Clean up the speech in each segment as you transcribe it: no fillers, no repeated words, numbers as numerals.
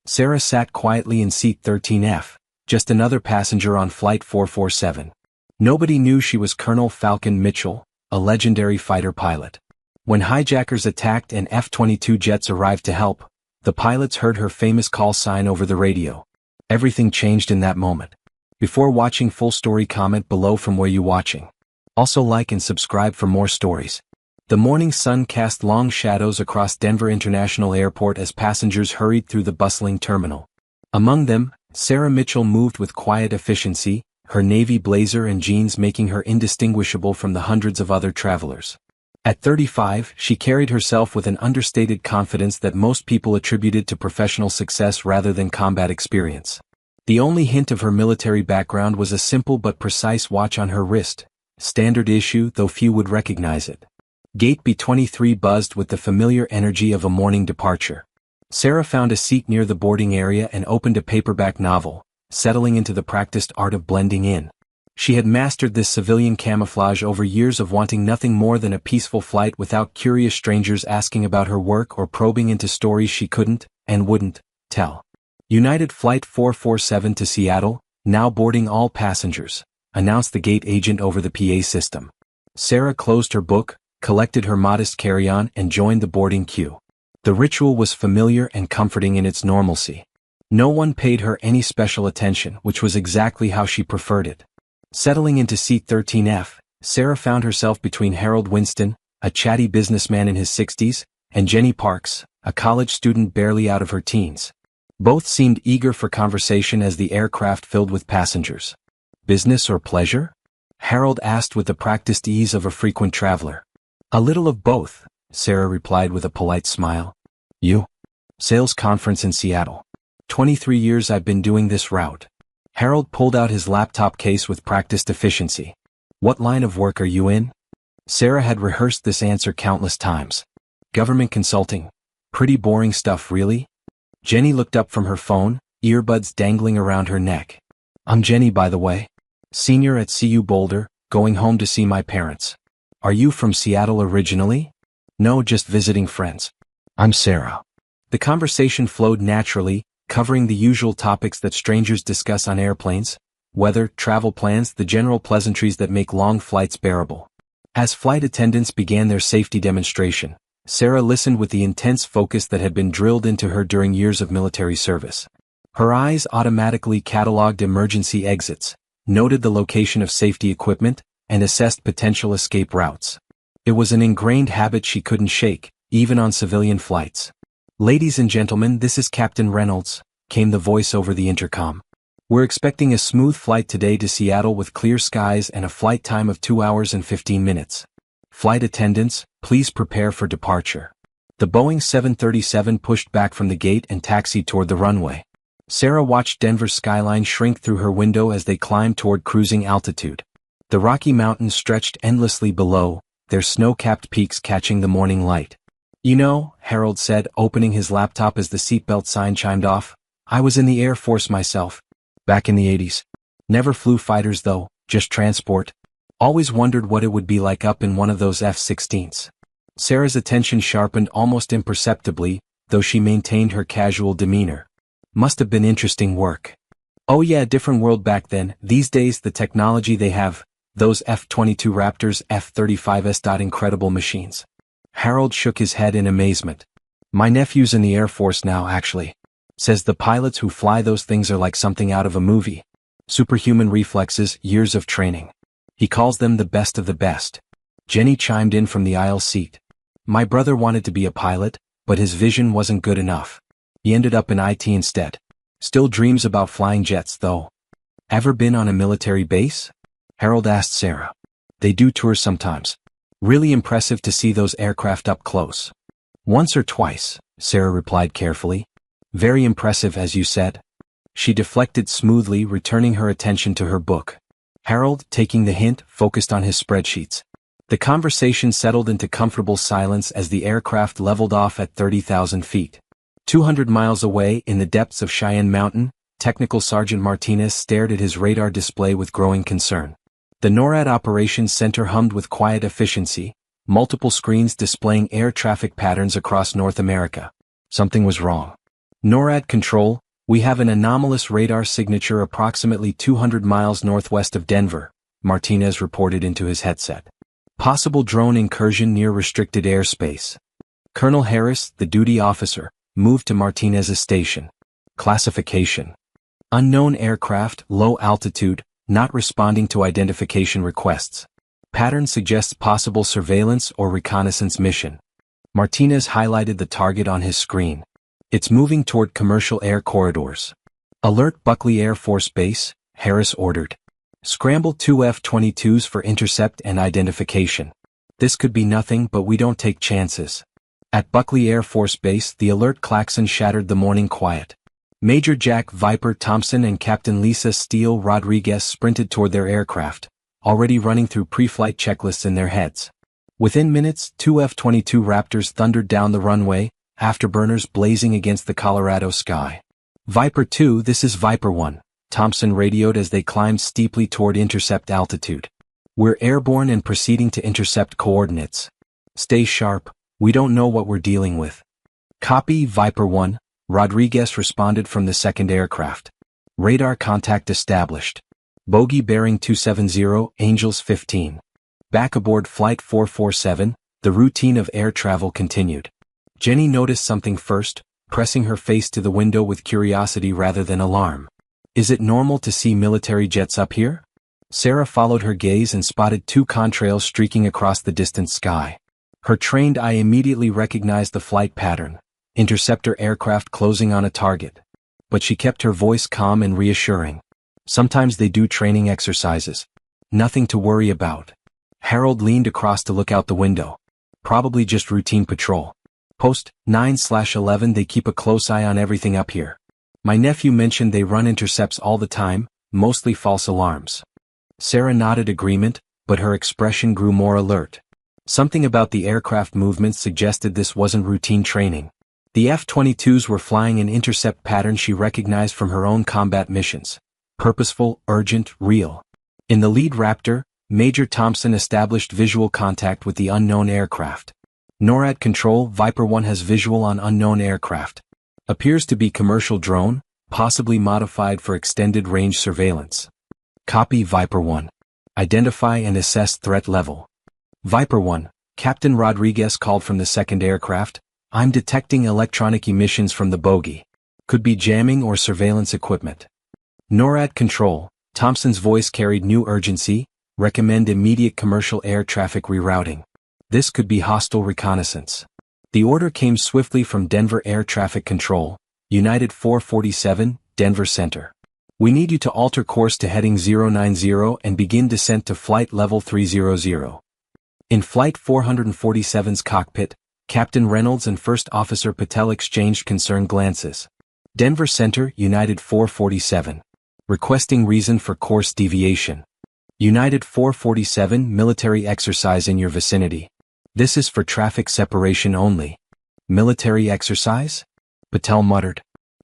Sarah sat quietly in seat 13F, just another passenger on Flight 447. Nobody knew she was Colonel Falcon Mitchell, a legendary fighter pilot. When hijackers attacked and F-22 jets arrived to help, the pilots heard her famous call sign over the radio. Everything changed in that moment. Before watching full story, comment below from where you watching. Also like and subscribe for more stories. The morning sun cast long shadows across Denver International Airport as passengers hurried through the bustling terminal. Among them, Sarah Mitchell moved with quiet efficiency, her navy blazer and jeans making her indistinguishable from the hundreds of other travelers. At 35, she carried herself with an understated confidence that most people attributed to professional success rather than combat experience. The only hint of her military background was a simple but precise watch on her wrist, standard issue though few would recognize it. Gate B-23 buzzed with the familiar energy of a morning departure. Sarah found a seat near the boarding area and opened a paperback novel, settling into the practiced art of blending in. She had mastered this civilian camouflage over years of wanting nothing more than a peaceful flight without curious strangers asking about her work or probing into stories she couldn't, and wouldn't, tell. United Flight 447 to Seattle, now boarding all passengers, announced the gate agent over the PA system. Sarah closed her book, collected her modest carry-on and joined the boarding queue. The ritual was familiar and comforting in its normalcy. No one paid her any special attention, which was exactly how she preferred it. Settling into seat 13F, Sarah found herself between Harold Winston, a chatty businessman in his 60s, and Jenny Parks, a college student barely out of her teens. Both seemed eager for conversation as the aircraft filled with passengers. Business or pleasure? Harold asked with the practiced ease of a frequent traveler. A little of both, Sarah replied with a polite smile. You? Sales conference in Seattle. 23 years I've been doing this route. Harold pulled out his laptop case with practiced efficiency. What line of work are you in? Sarah had rehearsed this answer countless times. Government consulting. Pretty boring stuff, really? Jenny looked up from her phone, earbuds dangling around her neck. I'm Jenny, by the way. Senior at CU Boulder, going home to see my parents. Are you from Seattle originally? No, just visiting friends. I'm Sarah. The conversation flowed naturally, covering the usual topics that strangers discuss on airplanes: weather, travel plans, the general pleasantries that make long flights bearable. As flight attendants began their safety demonstration, Sarah listened with the intense focus that had been drilled into her during years of military service. Her eyes automatically cataloged emergency exits, noted the location of safety equipment, and assessed potential escape routes. It was an ingrained habit she couldn't shake, even on civilian flights. Ladies and gentlemen, this is Captain Reynolds, came the voice over the intercom. We're expecting a smooth flight today to Seattle with clear skies and a flight time of 2 hours and 15 minutes. Flight attendants, please prepare for departure. The Boeing 737 pushed back from the gate and taxied toward the runway. Sarah watched Denver's skyline shrink through her window as they climbed toward cruising altitude. The Rocky Mountains stretched endlessly below, their snow-capped peaks catching the morning light. You know, Harold said, opening his laptop as the seatbelt sign chimed off, I was in the Air Force myself. Back in the 80s. Never flew fighters though, just transport. Always wondered what it would be like up in one of those F-16s. Sarah's attention sharpened almost imperceptibly, though she maintained her casual demeanor. Must have been interesting work. Oh yeah, different world back then. These days the technology they have, those F-22 Raptors, F-35s. Incredible machines. Harold shook his head in amazement. My nephew's in the Air Force now, actually. Says the pilots who fly those things are like something out of a movie. Superhuman reflexes, years of training. He calls them the best of the best. Jenny chimed in from the aisle seat. My brother wanted to be a pilot, but his vision wasn't good enough. He ended up in IT instead. Still dreams about flying jets though. Ever been on a military base? Harold asked Sarah. They do tours sometimes. Really impressive to see those aircraft up close. Once or twice, Sarah replied carefully. Very impressive, as you said. She deflected smoothly, returning her attention to her book. Harold, taking the hint, focused on his spreadsheets. The conversation settled into comfortable silence as the aircraft leveled off at 30,000 feet. 200 miles away, in the depths of Cheyenne Mountain, Technical Sergeant Martinez stared at his radar display with growing concern. The NORAD Operations Center hummed with quiet efficiency, multiple screens displaying air traffic patterns across North America. Something was wrong. NORAD control, we have an anomalous radar signature approximately 200 miles northwest of Denver, Martinez reported into his headset. Possible drone incursion near restricted airspace. Colonel Harris, the duty officer, moved to Martinez's station. Classification: unknown aircraft, low altitude, not responding to identification requests. Pattern suggests possible surveillance or reconnaissance mission. Martinez highlighted the target on his screen. It's moving toward commercial air corridors. Alert Buckley Air Force Base, Harris ordered. Scramble 2 F-22s for intercept and identification. This could be nothing, but we don't take chances. At Buckley Air Force Base, the alert klaxon shattered the morning quiet. Major Jack Viper Thompson and Captain Lisa Steele Rodriguez sprinted toward their aircraft, already running through pre-flight checklists in their heads. Within minutes, 2 F-22 Raptors thundered down the runway, afterburners blazing against the Colorado sky. Viper 2, this is Viper 1, Thompson radioed as they climbed steeply toward intercept altitude. We're airborne and proceeding to intercept coordinates. Stay sharp, we don't know what we're dealing with. Copy, Viper 1, Rodriguez responded from the second aircraft. Radar contact established. Bogey bearing 270, Angels 15. Back aboard Flight 447, the routine of air travel continued. Jenny noticed something first, pressing her face to the window with curiosity rather than alarm. Is it normal to see military jets up here? Sarah followed her gaze and spotted two contrails streaking across the distant sky. Her trained eye immediately recognized the flight pattern. Interceptor aircraft closing on a target. But she kept her voice calm and reassuring. Sometimes they do training exercises. Nothing to worry about. Harold leaned across to look out the window. Probably just routine patrol. Post 9/11 they keep a close eye on everything up here. My nephew mentioned they run intercepts all the time, mostly false alarms. Sarah nodded agreement, but her expression grew more alert. Something about the aircraft movements suggested this wasn't routine training. The F-22s were flying an intercept pattern she recognized from her own combat missions. Purposeful, urgent, real. In the lead Raptor, Major Thompson established visual contact with the unknown aircraft. NORAD control, Viper 1 has visual on unknown aircraft. Appears to be commercial drone, possibly modified for extended range surveillance. Copy, Viper 1. Identify and assess threat level. Viper 1, Captain Rodriguez called from the second aircraft. I'm detecting electronic emissions from the bogey. Could be jamming or surveillance equipment. NORAD control, Thompson's voice carried new urgency. Recommend immediate commercial air traffic rerouting. This could be hostile reconnaissance. The order came swiftly from Denver Air Traffic Control, United 447, Denver Center. We need you to alter course to heading 090 and begin descent to flight level 300. In Flight 447's cockpit, Captain Reynolds and First Officer Patel exchanged concerned glances. Denver Center, United 447. Requesting reason for course deviation. United 447 military exercise in your vicinity. This is for traffic separation only. Military exercise? Patel muttered.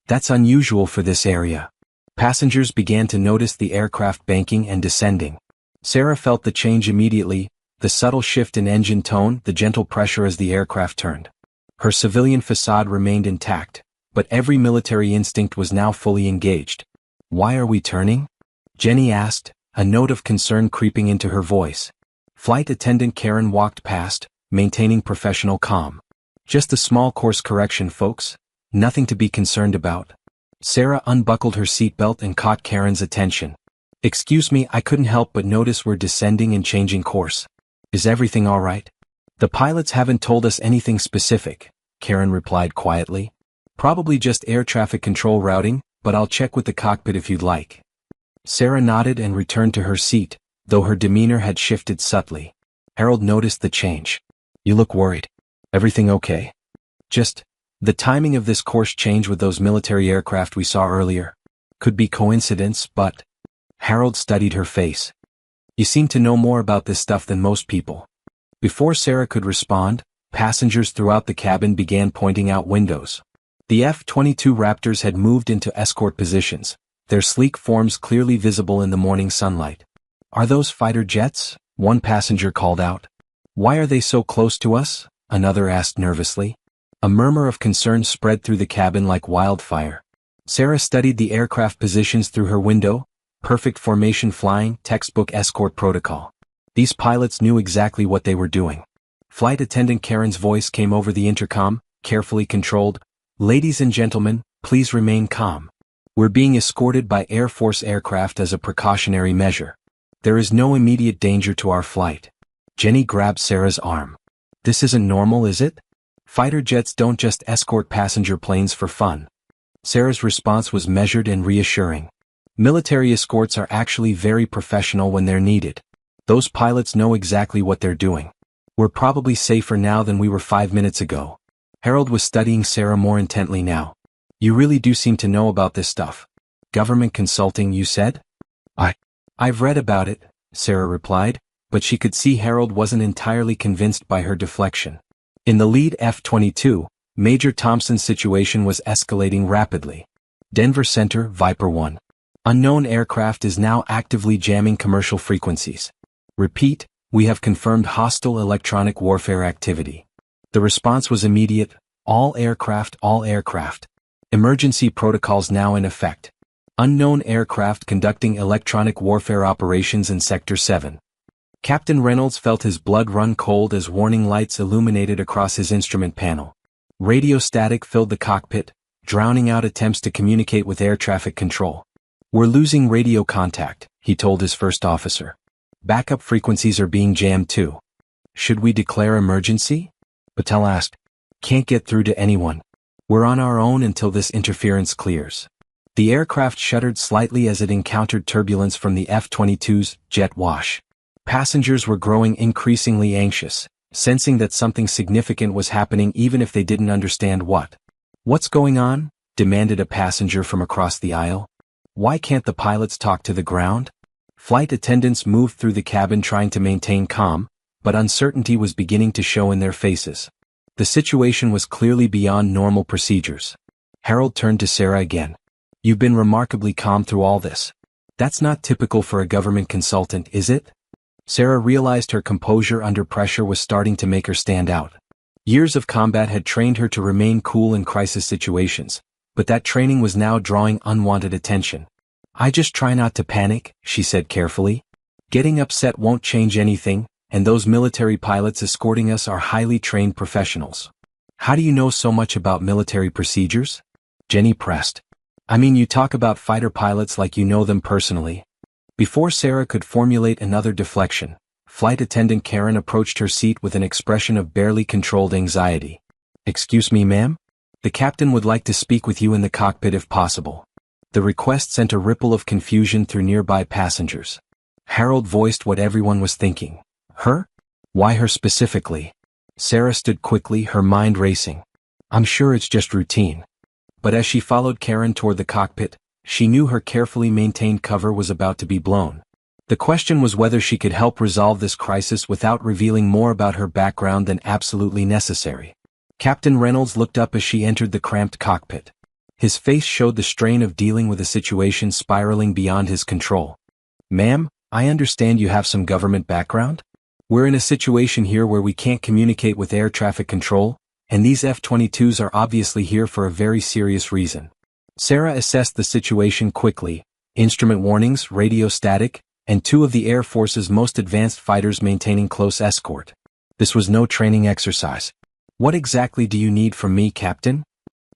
That's unusual for this area. Passengers began to notice the aircraft banking and descending. Sarah felt the change immediately, the subtle shift in engine tone, the gentle pressure as the aircraft turned. Her civilian facade remained intact, but every military instinct was now fully engaged. Why are we turning? Jenny asked, a note of concern creeping into her voice. Flight attendant Karen walked past, maintaining professional calm. Just a small course correction, folks. Nothing to be concerned about. Sarah unbuckled her seatbelt and caught Karen's attention. Excuse me, I couldn't help but notice we're descending and changing course. Is everything all right? The pilots haven't told us anything specific, Karen replied quietly. Probably just air traffic control routing, but I'll check with the cockpit if you'd like. Sarah nodded and returned to her seat, though her demeanor had shifted subtly. Harold noticed the change. You look worried. Everything okay? Just, the timing of this course change with those military aircraft we saw earlier. Could be coincidence, but... Harold studied her face. You seem to know more about this stuff than most people. Before Sarah could respond, passengers throughout the cabin began pointing out windows. The F-22 Raptors had moved into escort positions, their sleek forms clearly visible in the morning sunlight. Are those fighter jets? One passenger called out. Why are they so close to us? Another asked nervously. A murmur of concern spread through the cabin like wildfire. Sarah studied the aircraft positions through her window. Perfect formation flying, textbook escort protocol. These pilots knew exactly what they were doing. Flight attendant Karen's voice came over the intercom, carefully controlled. "Ladies and gentlemen, please remain calm. We're being escorted by Air Force aircraft as a precautionary measure. There is no immediate danger to our flight." Jenny grabbed Sarah's arm. "This isn't normal, is it? Fighter jets don't just escort passenger planes for fun." Sarah's response was measured and reassuring. "Military escorts are actually very professional when they're needed. Those pilots know exactly what they're doing. We're probably safer now than we were 5 minutes ago." Harold was studying Sarah more intently now. "You really do seem to know about this stuff. Government consulting, you said?" I've read about it," Sarah replied, but she could see Harold wasn't entirely convinced by her deflection. In the lead F-22, Major Thompson's situation was escalating rapidly. Denver Center, Viper 1. Unknown aircraft is now actively jamming commercial frequencies. Repeat, we have confirmed hostile electronic warfare activity. The response was immediate. All aircraft. Emergency protocols now in effect. Unknown aircraft conducting electronic warfare operations in Sector 7. Captain Reynolds felt his blood run cold as warning lights illuminated across his instrument panel. Radio static filled the cockpit, drowning out attempts to communicate with air traffic control. "We're losing radio contact," he told his first officer. "Backup frequencies are being jammed too." "Should we declare emergency?" Patel asked. "Can't get through to anyone. We're on our own until this interference clears." The aircraft shuddered slightly as it encountered turbulence from the F-22's jet wash. Passengers were growing increasingly anxious, sensing that something significant was happening even if they didn't understand what. "What's going on?" demanded a passenger from across the aisle. "Why can't the pilots talk to the ground?" Flight attendants moved through the cabin trying to maintain calm, but uncertainty was beginning to show in their faces. The situation was clearly beyond normal procedures. Harold turned to Sarah again. "You've been remarkably calm through all this. That's not typical for a government consultant, is it?" Sarah realized her composure under pressure was starting to make her stand out. Years of combat had trained her to remain cool in crisis situations, but that training was now drawing unwanted attention. "I just try not to panic," she said carefully. "Getting upset won't change anything, and those military pilots escorting us are highly trained professionals." "How do you know so much about military procedures?" Jenny pressed. "I mean, you talk about fighter pilots like you know them personally." Before Sarah could formulate another deflection, flight attendant Karen approached her seat with an expression of barely controlled anxiety. "Excuse me, ma'am? The captain would like to speak with you in the cockpit if possible." The request sent a ripple of confusion through nearby passengers. Harold voiced what everyone was thinking. Her? Why her specifically? Sarah stood quickly, her mind racing. "I'm sure it's just routine." But as she followed Karen toward the cockpit, she knew her carefully maintained cover was about to be blown. The question was whether she could help resolve this crisis without revealing more about her background than absolutely necessary. Captain Reynolds looked up as she entered the cramped cockpit. His face showed the strain of dealing with a situation spiraling beyond his control. "Ma'am, I understand you have some government background? We're in a situation here where we can't communicate with air traffic control, and these F-22s are obviously here for a very serious reason." Sarah assessed the situation quickly. Instrument warnings, radio static, and 2 of the Air Force's most advanced fighters maintaining close escort. This was no training exercise. "What exactly do you need from me, Captain?"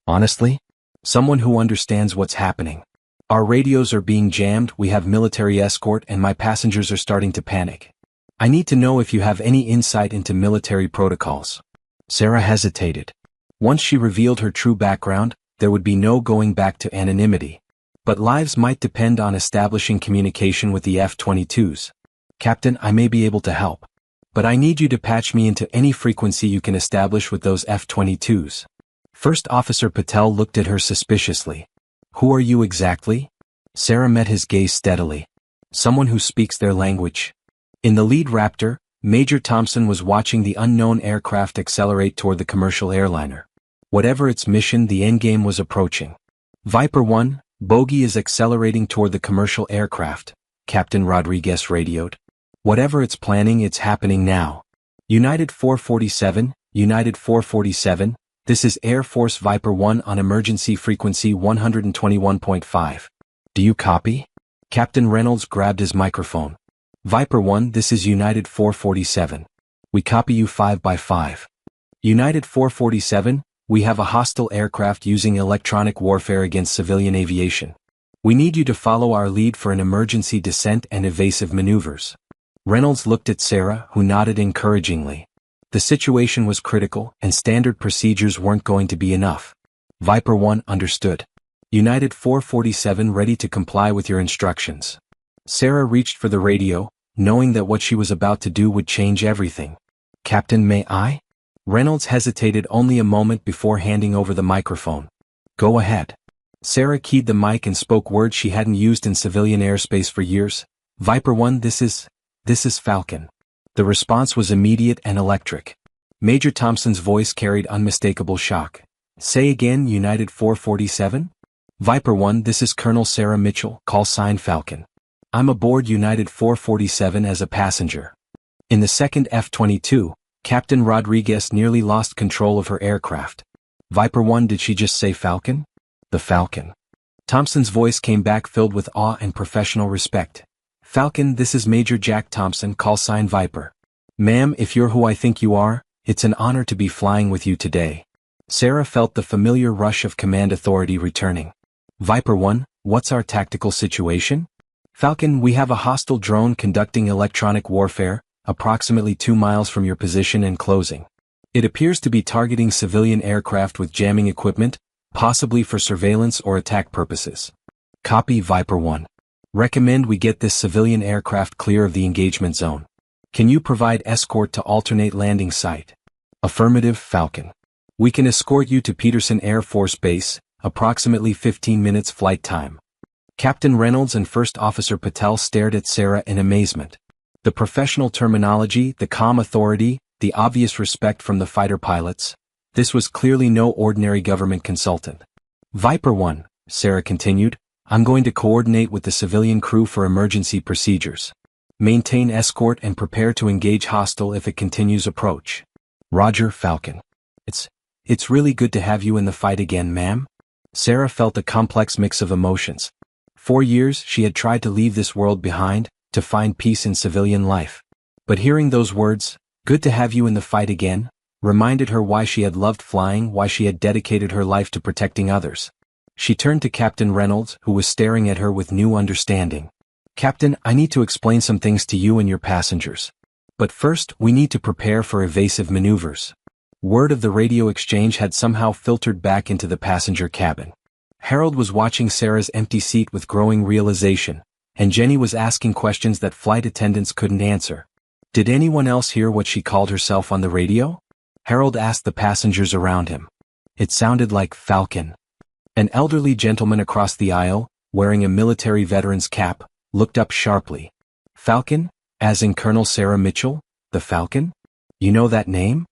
"Honestly? Someone who understands what's happening. Our radios are being jammed, we have military escort, and my passengers are starting to panic. I need to know if you have any insight into military protocols." Sarah hesitated. Once she revealed her true background, there would be no going back to anonymity. But lives might depend on establishing communication with the F-22s. "Captain, I may be able to help. But I need you to patch me into any frequency you can establish with those F-22s." First Officer Patel looked at her suspiciously. "Who are you exactly?" Sarah met his gaze steadily. "Someone who speaks their language." In the lead Raptor, Major Thompson was watching the unknown aircraft accelerate toward the commercial airliner. Whatever its mission, the endgame was approaching. "Viper 1, bogey is accelerating toward the commercial aircraft," Captain Rodriguez radioed. "Whatever it's planning, it's happening now. United 447, United 447, This is Air Force Viper 1 on emergency frequency 121.5. Do you copy? Captain Reynolds grabbed his microphone. Viper 1, this is United 447. We copy you 5 by 5. United 447, we have a hostile aircraft using electronic warfare against civilian aviation. We need you to follow our lead for an emergency descent and evasive maneuvers. Reynolds looked at Sarah, who nodded encouragingly. The situation was critical, and standard procedures weren't going to be enough. Viper 1 understood. United 447 ready to comply with your instructions. Sarah reached for the radio, knowing that what she was about to do would change everything. Captain, may I? Reynolds hesitated only a moment before handing over the microphone. Go ahead. Sarah keyed the mic and spoke words she hadn't used in civilian airspace for years. Viper 1, this is Falcon. The response was immediate and electric. Major Thompson's voice carried unmistakable shock. Say again, United 447? Viper 1, this is Colonel Sarah Mitchell, call sign Falcon. I'm aboard United 447 as a passenger. In the second F-22, Captain Rodriguez nearly lost control of her aircraft. Viper 1, did she just say Falcon? The Falcon. Thompson's voice came back filled with awe and professional respect. Falcon, this is Major Jack Thompson, call sign Viper. Ma'am, if you're who I think you are, it's an honor to be flying with you today. Sarah felt the familiar rush of command authority returning. Viper 1, what's our tactical situation? Falcon, we have a hostile drone conducting electronic warfare, approximately 2 miles from your position and closing. It appears to be targeting civilian aircraft with jamming equipment, possibly for surveillance or attack purposes. Copy, Viper 1. Recommend we get this civilian aircraft clear of the engagement zone. Can you provide escort to alternate landing site? Affirmative, Falcon. We can escort you to Peterson Air Force Base, approximately 15 minutes flight time. Captain Reynolds and First Officer Patel stared at Sarah in amazement. The professional terminology, the calm authority, the obvious respect from the fighter pilots. This was clearly no ordinary government consultant. Viper 1, Sarah continued, I'm going to coordinate with the civilian crew for emergency procedures. Maintain escort and prepare to engage hostile if it continues approach. Roger, Falcon. It's really good to have you in the fight again, ma'am. Sarah felt a complex mix of emotions. For years, she had tried to leave this world behind, to find peace in civilian life. But hearing those words, good to have you in the fight again, reminded her why she had loved flying, why she had dedicated her life to protecting others. She turned to Captain Reynolds, who was staring at her with new understanding. Captain, I need to explain some things to you and your passengers. But first, we need to prepare for evasive maneuvers. Word of the radio exchange had somehow filtered back into the passenger cabin. Harold was watching Sarah's empty seat with growing realization, and Jenny was asking questions that flight attendants couldn't answer. Did anyone else hear what she called herself on the radio? Harold asked the passengers around him. It sounded like Falcon. An elderly gentleman across the aisle, wearing a military veteran's cap, looked up sharply. Falcon? As in Colonel Sarah Mitchell? The Falcon? You know that name?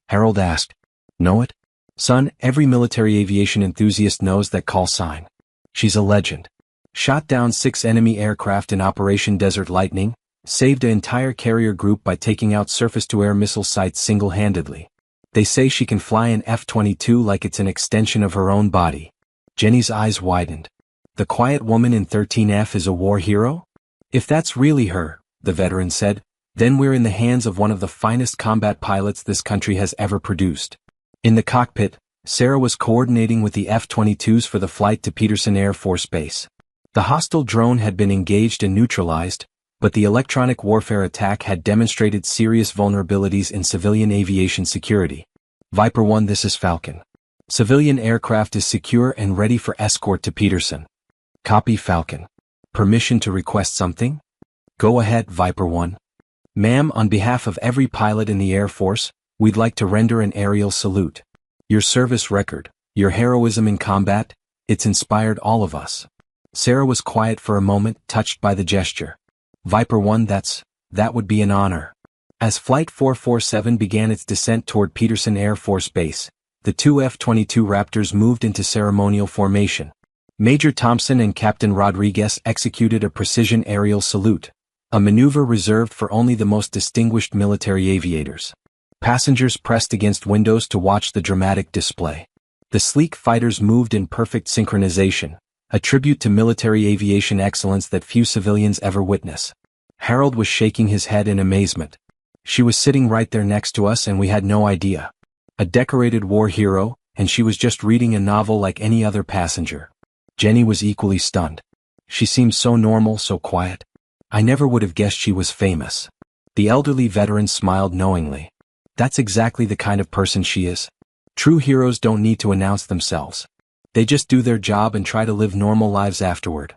Harold asked. Know it? Son, every military aviation enthusiast knows that call sign. She's a legend. Shot down 6 enemy aircraft in Operation Desert Lightning, saved an entire carrier group by taking out surface-to-air missile sites single-handedly. They say she can fly an F-22 like it's an extension of her own body. Jenny's eyes widened. The quiet woman in 13F is a war hero? If that's really her, the veteran said, then we're in the hands of one of the finest combat pilots this country has ever produced. In the cockpit, Sarah was coordinating with the F-22s for the flight to Peterson Air Force Base. The hostile drone had been engaged and neutralized, but the electronic warfare attack had demonstrated serious vulnerabilities in civilian aviation security. Viper 1, this is Falcon. Civilian aircraft is secure and ready for escort to Peterson. Copy, Falcon. Permission to request something? Go ahead, Viper 1. Ma'am, on behalf of every pilot in the Air Force, we'd like to render an aerial salute. Your service record, your heroism in combat, it's inspired all of us. Sarah was quiet for a moment, touched by the gesture. Viper 1, that would be an honor. As Flight 447 began its descent toward Peterson Air Force Base, the 2 F-22 Raptors moved into ceremonial formation. Major Thompson and Captain Rodriguez executed a precision aerial salute, a maneuver reserved for only the most distinguished military aviators. Passengers pressed against windows to watch the dramatic display. The sleek fighters moved in perfect synchronization, a tribute to military aviation excellence that few civilians ever witness. Harold was shaking his head in amazement. She was sitting right there next to us and we had no idea. A decorated war hero, and she was just reading a novel like any other passenger. Jenny was equally stunned. She seemed so normal, so quiet. I never would have guessed she was famous. The elderly veteran smiled knowingly. That's exactly the kind of person she is. True heroes don't need to announce themselves. They just do their job and try to live normal lives afterward.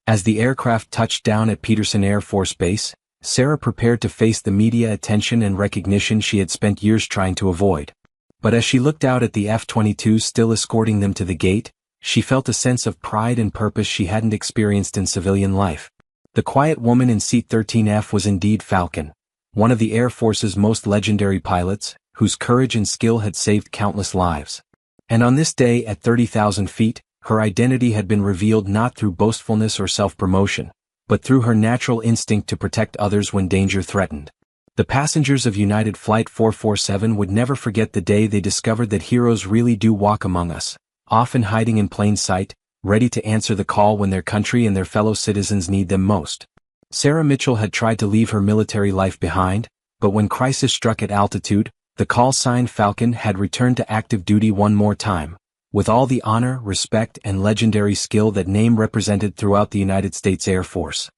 As the aircraft touched down at Peterson Air Force Base, Sarah prepared to face the media attention and recognition she had spent years trying to avoid. But as she looked out at the F-22s still escorting them to the gate, she felt a sense of pride and purpose she hadn't experienced in civilian life. The quiet woman in seat 13F was indeed Falcon, one of the Air Force's most legendary pilots, whose courage and skill had saved countless lives. And on this day at 30,000 feet, her identity had been revealed not through boastfulness or self-promotion, but through her natural instinct to protect others when danger threatened. The passengers of United Flight 447 would never forget the day they discovered that heroes really do walk among us, often hiding in plain sight, ready to answer the call when their country and their fellow citizens need them most. Sarah Mitchell had tried to leave her military life behind, but when crisis struck at altitude, the call sign Falcon had returned to active duty one more time, with all the honor, respect, and legendary skill that name represented throughout the United States Air Force.